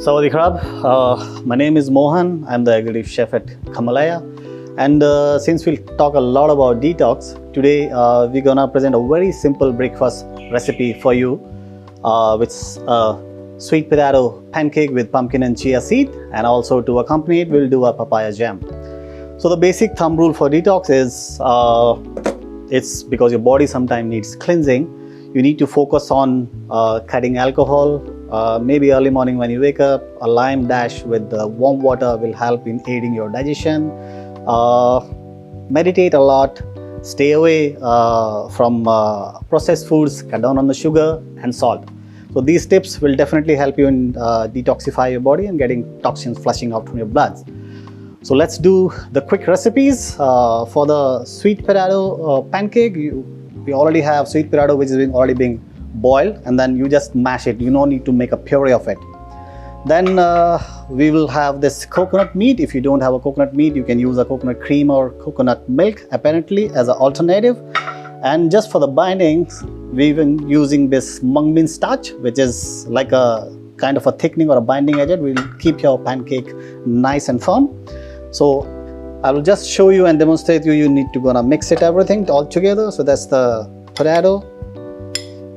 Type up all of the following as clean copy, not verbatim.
Sawadee krab. My name is Mohan. I'm the executive chef at Kamalaya. And since we'll talk a lot about detox, today we're gonna present a very simple breakfast recipe for you, which is sweet potato pancake with pumpkin and chia seed, and also to accompany it, we'll do a papaya jam. So the basic thumb rule for detox is, it's because your body sometimes needs cleansing. You need to focus on cutting alcohol. Maybe early morning when you wake up, a lime dash with warm water will help in aiding your digestion. Meditate a lot, stay away from processed foods, cut down on the sugar and salt. So these tips will definitely help you in detoxify your body and getting toxins flushing out from your blood. So let's do the quick recipes. For the sweet potato pancake, we already have sweet potato which is already being boiled, and then you just mash it. You don't need to make a puree of it. Then we will have this coconut meat. If you don't have a coconut meat, you can use a coconut cream or coconut milk apparently as an alternative. And just for the bindings, we've been using this mung bean starch, which is like a kind of a thickening or a binding agent. Will keep your pancake nice and firm. So I will just show you and demonstrate you need to gonna mix it everything all together. So that's the potato.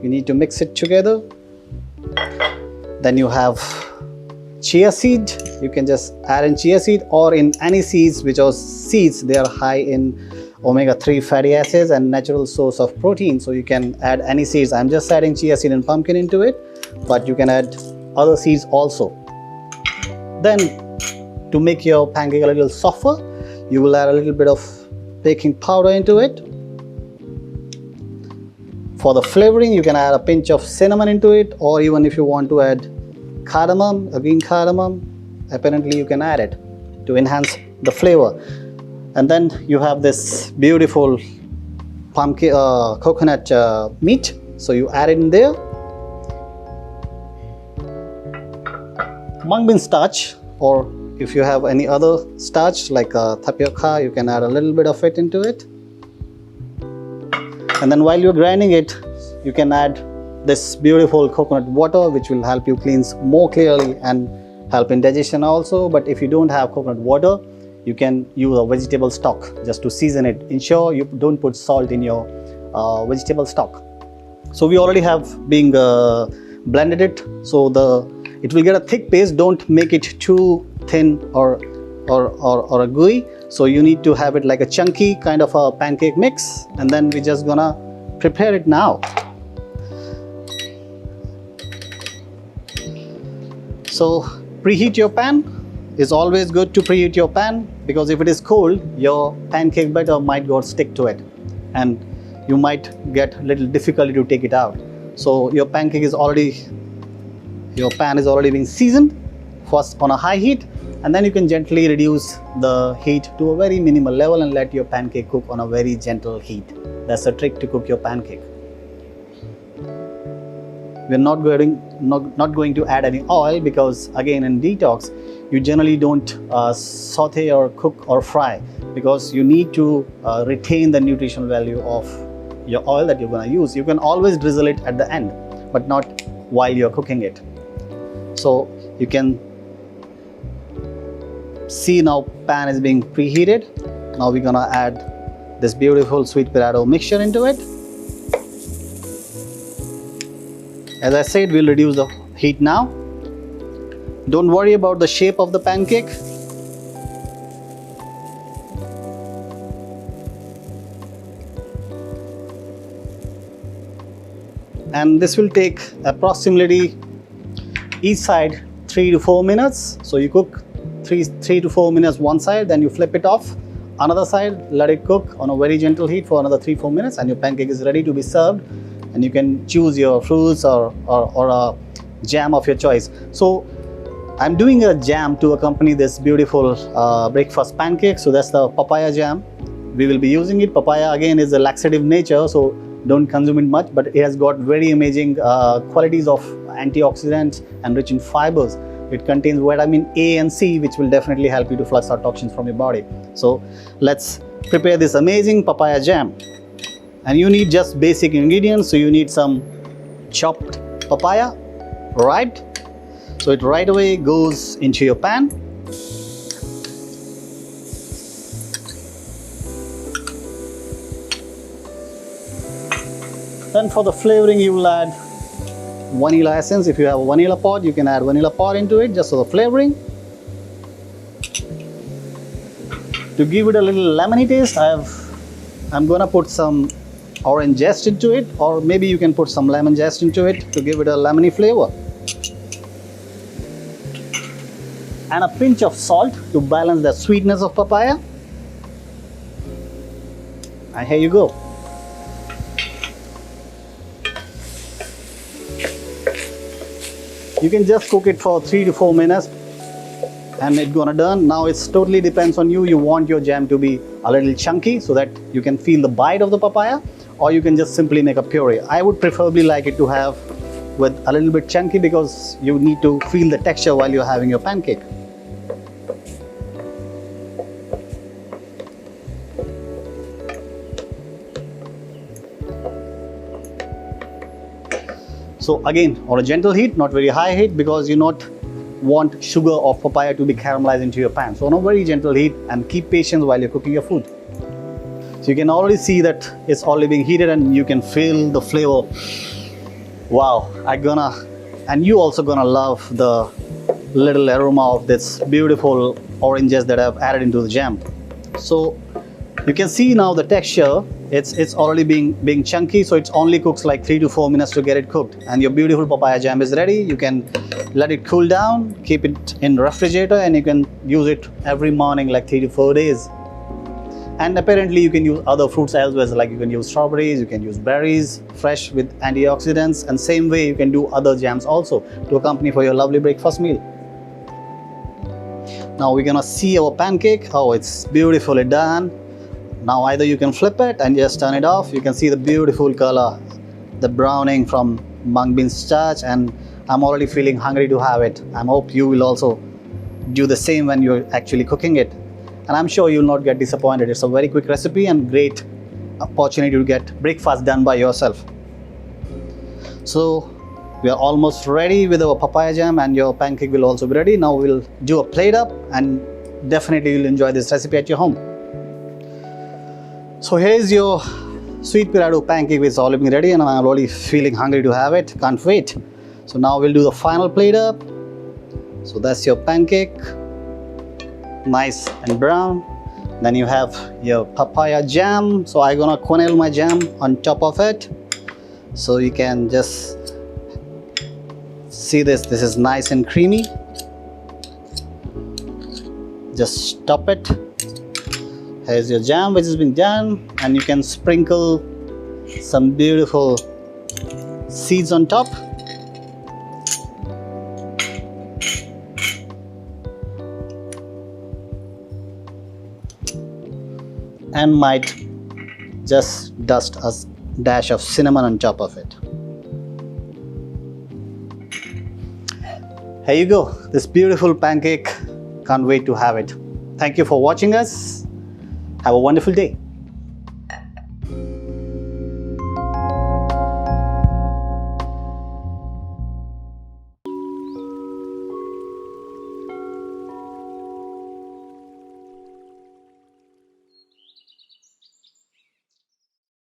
You need to mix it together. Then you have chia seed. You can just add in chia seed or in any seeds, which are seeds, they are high in omega-3 fatty acids and natural source of protein. So you can add any seeds. I'm just adding chia seed and pumpkin into it, but you can add other seeds also. Then to make your pancake a little softer, you will add a little bit of baking powder into it. For the flavoring, you can add a pinch of cinnamon into it, or even if you want to add cardamom, a green cardamom, apparently you can add it to enhance the flavor. And then you have this beautiful pumpkin coconut meat, so you add it in there. Mung bean starch, or if you have any other starch like tapioca, you can add a little bit of it into it. And then while you're grinding it, you can add this beautiful coconut water, which will help you cleanse more clearly and help in digestion also. But if you don't have coconut water, you can use a vegetable stock just to season it. Ensure you don't put salt in your vegetable stock. So we already have being blended it, so it will get a thick paste. Don't make it too thin or a gooey. So you need to have it like a chunky kind of a pancake mix, and then we're just gonna prepare it now. So preheat your pan. It's always good to preheat your pan, because if it is cold, your pancake batter might go stick to it and you might get a little difficulty to take it out. So your pan is already being seasoned first on a high heat, and then you can gently reduce the heat to a very minimal level and let your pancake cook on a very gentle heat. That's a trick to cook your pancake. We're not going to add any oil, because again in detox you generally don't saute or cook or fry, because you need to retain the nutritional value of your oil that you're going to use. You can always drizzle it at the end, but not while you're cooking it. So you can see now pan is being preheated. Now we're gonna add this beautiful sweet potato mixture into it. As I said, we'll reduce the heat now. Don't worry about the shape of the pancake. And this will take approximately each side 3 to 4 minutes. So you cook 3 to 4 minutes one side, then you flip it off. Another side, let it cook on a very gentle heat for another 3-4 minutes, and your pancake is ready to be served. And you can choose your fruits or a jam of your choice. So I'm doing a jam to accompany this beautiful breakfast pancake. So that's the papaya jam. We will be using it. Papaya again is a laxative nature, so don't consume it much, but it has got very amazing qualities of antioxidants and rich in fibers. It contains vitamin A and C, which will definitely help you to flush out toxins from your body. So let's prepare this amazing papaya jam. And you need just basic ingredients. So you need some chopped papaya, right? So it right away goes into your pan. Then for the flavoring, you will add vanilla essence. If you have a vanilla pod, you can add vanilla pod into it just for the flavoring. To give it a little lemony taste, I'm gonna put some orange zest into it, or maybe you can put some lemon zest into it to give it a lemony flavor. And a pinch of salt to balance the sweetness of papaya. And here you go. You can just cook it for 3 to 4 minutes and it's gonna done. Now it's totally depends on you. You want your jam to be a little chunky so that you can feel the bite of the papaya, or you can just simply make a puree. I would preferably like it to have with a little bit chunky because you need to feel the texture while you're having your pancake. So again, on a gentle heat, not very high heat, because you not want sugar or papaya to be caramelized into your pan. So on a very gentle heat, and keep patience while you're cooking your food. So you can already see that it's already being heated and you can feel the flavor. Wow, and you also gonna love the little aroma of this beautiful oranges that I've added into the jam. So you can see now the texture, it's already being chunky, so it only cooks like 3 to 4 minutes to get it cooked. And your beautiful papaya jam is ready. You can let it cool down, keep it in refrigerator, and you can use it every morning like 3 to 4 days. And apparently you can use other fruits as well, like you can use strawberries, you can use berries, fresh with antioxidants, and same way you can do other jams also to accompany for your lovely breakfast meal. Now we're gonna see our pancake. Oh, it's beautifully done. Now either you can flip it and just turn it off. You can see the beautiful color, the browning from mung bean starch, and I'm already feeling hungry to have it. I hope you will also do the same when you're actually cooking it. And I'm sure you'll not get disappointed. It's a very quick recipe and great opportunity to get breakfast done by yourself. So we are almost ready with our papaya jam, and your pancake will also be ready. Now we'll do a plate up, and definitely you'll enjoy this recipe at your home. So here's your sweet potato pancake, which is already ready, and I'm already feeling hungry to have it. Can't wait. So now we'll do the final plate up. So that's your pancake, nice and brown. Then you have your papaya jam. So I'm gonna quenelle my jam on top of it. So you can just see this is nice and creamy. Just top it. Here's your jam, which has been done, and you can sprinkle some beautiful seeds on top. And might just dust a dash of cinnamon on top of it. Here you go, this beautiful pancake. Can't wait to have it. Thank you for watching us. Have a wonderful day.